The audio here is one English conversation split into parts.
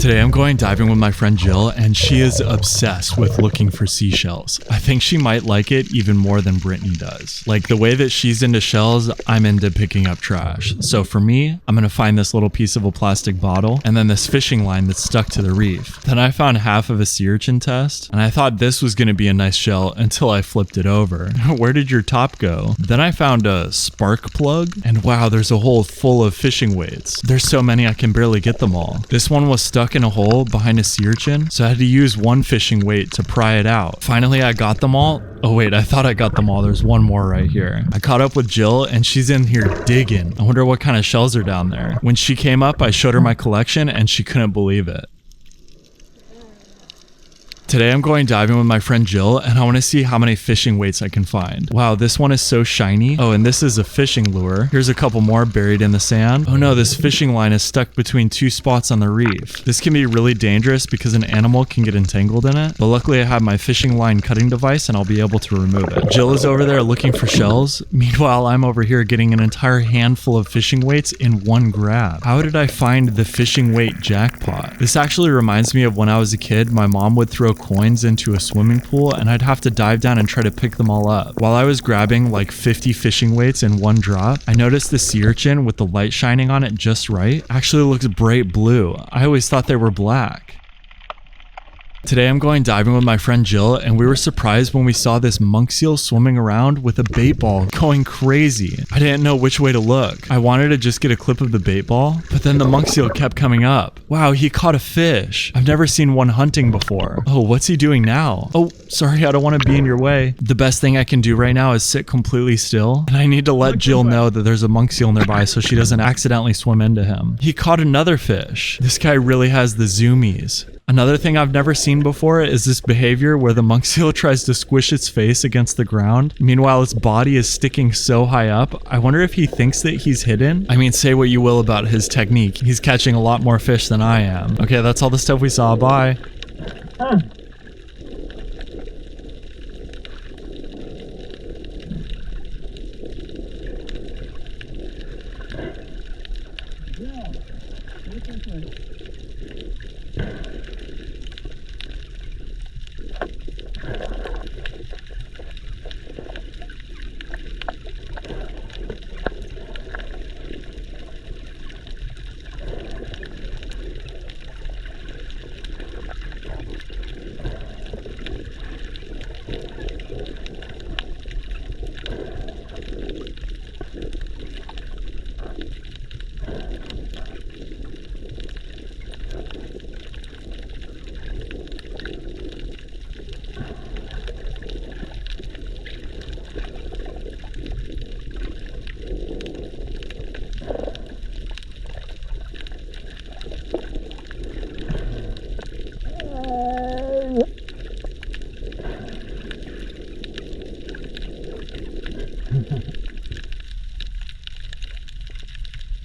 Today I'm going diving with my friend Jill, and she is obsessed with looking for seashells. I think she might like it even more than Brittany does. Like the way that she's into shells, I'm into picking up trash. So for me, I'm gonna find this little piece of a plastic bottle and then this fishing line that's stuck to the reef. Then I found half of a sea urchin test, and I thought this was gonna be a nice shell until I flipped it over. Where did your top go? Then I found a spark plug, and wow, there's a hole full of fishing weights. There's so many I can barely get them all. This one was stuck in a hole behind a sea urchin, so I had to use one fishing weight to pry it out. Finally, I got them all. Oh wait, I thought I got them all. There's one more right here. I caught up with Jill and she's in here digging. I wonder what kind of shells are down there. When she came up, I showed her my collection and she couldn't believe it. Today I'm going diving with my friend Jill, and I want to see how many fishing weights I can find. Wow, this one is so shiny. Oh, and this is a fishing lure. Here's a couple more buried in the sand. Oh no, this fishing line is stuck between two spots on the reef. This can be really dangerous because an animal can get entangled in it, but luckily I have my fishing line cutting device and I'll be able to remove it. Jill is over there looking for shells. Meanwhile, I'm over here getting an entire handful of fishing weights in one grab. How did I find the fishing weight jackpot? This actually reminds me of when I was a kid. My mom would throw coins into a swimming pool and I'd have to dive down and try to pick them all up. While I was grabbing like 50 fishing weights in one drop, I noticed the sea urchin with the light shining on it just right actually looks bright blue. I always thought they were black. Today I'm going diving with my friend Jill, and we were surprised when we saw this monk seal swimming around with a bait ball going crazy. I didn't know which way to look. I wanted to just get a clip of the bait ball, but then the monk seal kept coming up. Wow, he caught a fish. I've never seen one hunting before. Oh, what's he doing now? Oh, sorry, I don't want to be in your way. The best thing I can do right now is sit completely still, and I need to let Jill know that there's a monk seal nearby so she doesn't accidentally swim into him. He caught another fish. This guy really has the zoomies. Another thing I've never seen before is this behavior where the monk seal tries to squish its face against the ground. Meanwhile, its body is sticking so high up. I wonder if he thinks that he's hidden. I mean, say what you will about his technique. He's catching a lot more fish than I am. Okay, that's all the stuff we saw. Bye.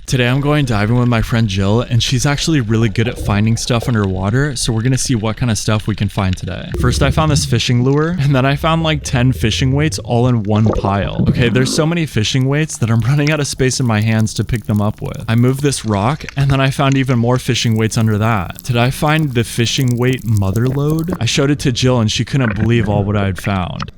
Today I'm going diving with my friend Jill, and she's actually really good at finding stuff underwater, so we're gonna see what kind of stuff we can find today. First I found this fishing lure, and then I found like 10 fishing weights all in one pile. Okay, there's so many fishing weights that I'm running out of space in my hands to pick them up with. I moved this rock, and then I found even more fishing weights under that. Did I find the fishing weight mother lode? I showed it to Jill and she couldn't believe all what I had found.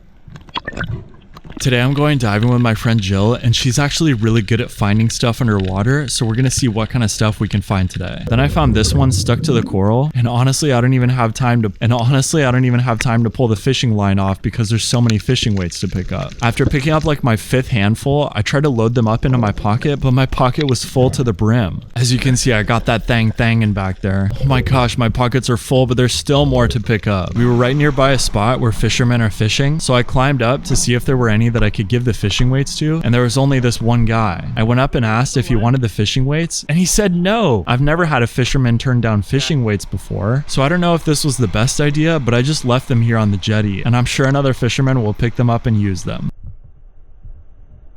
Today I'm going diving with my friend Jill, and she's actually really good at finding stuff underwater, so we're gonna see what kind of stuff we can find today. Then I found this one stuck to the coral, and honestly I don't even have time to pull the fishing line off because there's so many fishing weights to pick up. After picking up like my 5th handful, I tried to load them up into my pocket, but my pocket was full to the brim. As you can see, I got that thangin' back there. Oh my gosh, my pockets are full, but there's still more to pick up. We were right nearby a spot where fishermen are fishing, so I climbed up to see if there were any that I could give the fishing weights to, and there was only this one guy. I went up and asked if he wanted the fishing weights, and he said no. I've never had a fisherman turn down fishing weights before, so I don't know if this was the best idea, but I just left them here on the jetty, and I'm sure another fisherman will pick them up and use them.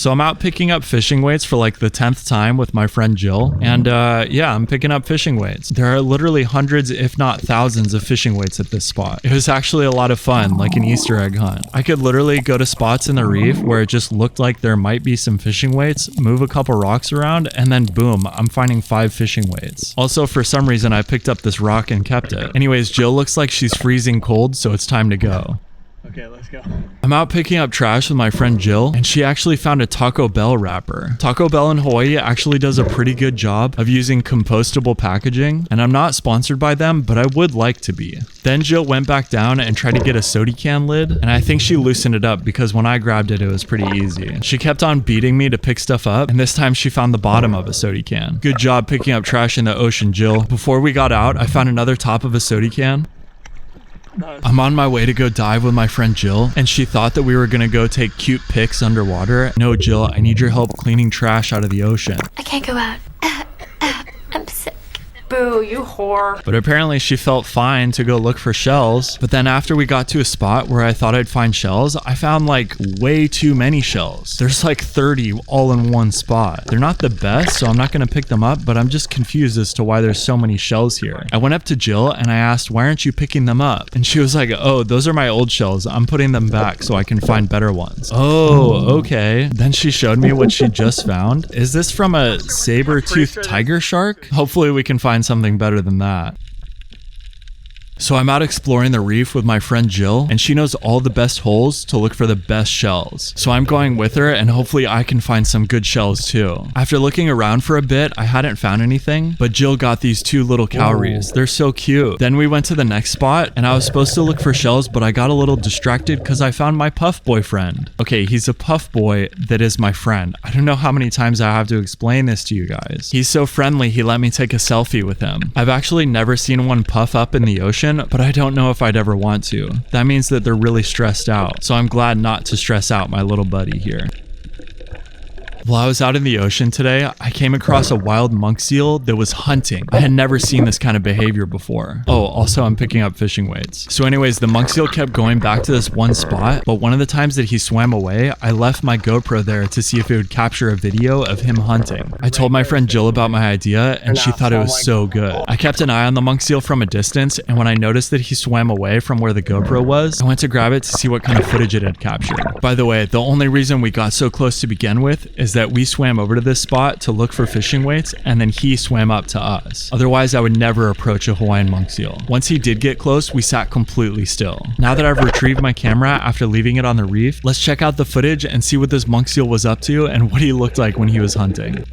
So I'm out picking up fishing weights for like the 10th time with my friend Jill. And yeah, I'm picking up fishing weights. There are literally hundreds, if not thousands of fishing weights at this spot. It was actually a lot of fun, like an Easter egg hunt. I could literally go to spots in the reef where it just looked like there might be some fishing weights, move a couple rocks around, and then boom, I'm finding 5 fishing weights. Also, for some reason, I picked up this rock and kept it. Anyways, Jill looks like she's freezing cold, so it's time to go. Okay, let's go. I'm out picking up trash with my friend Jill, and she actually found a Taco Bell wrapper. Taco Bell in Hawaii actually does a pretty good job of using compostable packaging, and I'm not sponsored by them, but I would like to be. Then Jill went back down and tried to get a soda can lid, and I think she loosened it up because when I grabbed it, it was pretty easy. She kept on beating me to pick stuff up, and this time she found the bottom of a soda can. Good job picking up trash in the ocean, Jill. Before we got out, I found another top of a soda can. I'm on my way to go dive with my friend Jill, and she thought that we were gonna go take cute pics underwater. No, Jill, I need your help cleaning trash out of the ocean. I can't go out. I'm sick. Boo, you whore. But apparently she felt fine to go look for shells. But then after we got to a spot where I thought I'd find shells, I found like way too many shells. There's like 30 all in one spot. They're not the best, so I'm not gonna pick them up, but I'm just confused as to why there's so many shells here. I went up to Jill and I asked, why aren't you picking them up? And she was like, oh, those are my old shells. I'm putting them back so I can find better ones. Oh, okay. Then she showed me what she just found. Is this from a saber-toothed tiger shark? Hopefully we can find something better than that. So I'm out exploring the reef with my friend Jill, and she knows all the best holes to look for the best shells. So I'm going with her, and hopefully I can find some good shells too. After looking around for a bit, I hadn't found anything, but Jill got these 2 little cowries. They're so cute. Then we went to the next spot, and I was supposed to look for shells, but I got a little distracted because I found my puff boyfriend. Okay, he's a puff boy that is my friend. I don't know how many times I have to explain this to you guys. He's so friendly, he let me take a selfie with him. I've actually never seen one puff up in the ocean, but I don't know if I'd ever want to. That means that they're really stressed out, so I'm glad not to stress out my little buddy here. While I was out in the ocean today, I came across a wild monk seal that was hunting. I had never seen this kind of behavior before. Oh, also I'm picking up fishing weights. So anyways, the monk seal kept going back to this one spot, but one of the times that he swam away, I left my GoPro there to see if it would capture a video of him hunting. I told my friend Jill about my idea, and she thought it was so good. I kept an eye on the monk seal from a distance, and when I noticed that he swam away from where the GoPro was, I went to grab it to see what kind of footage it had captured. By the way, the only reason we got so close to begin with is that we swam over to this spot to look for fishing weights, and then he swam up to us. Otherwise, I would never approach a Hawaiian monk seal. Once he did get close, we sat completely still. Now that I've retrieved my camera after leaving it on the reef, let's check out the footage and see what this monk seal was up to and what he looked like when he was hunting.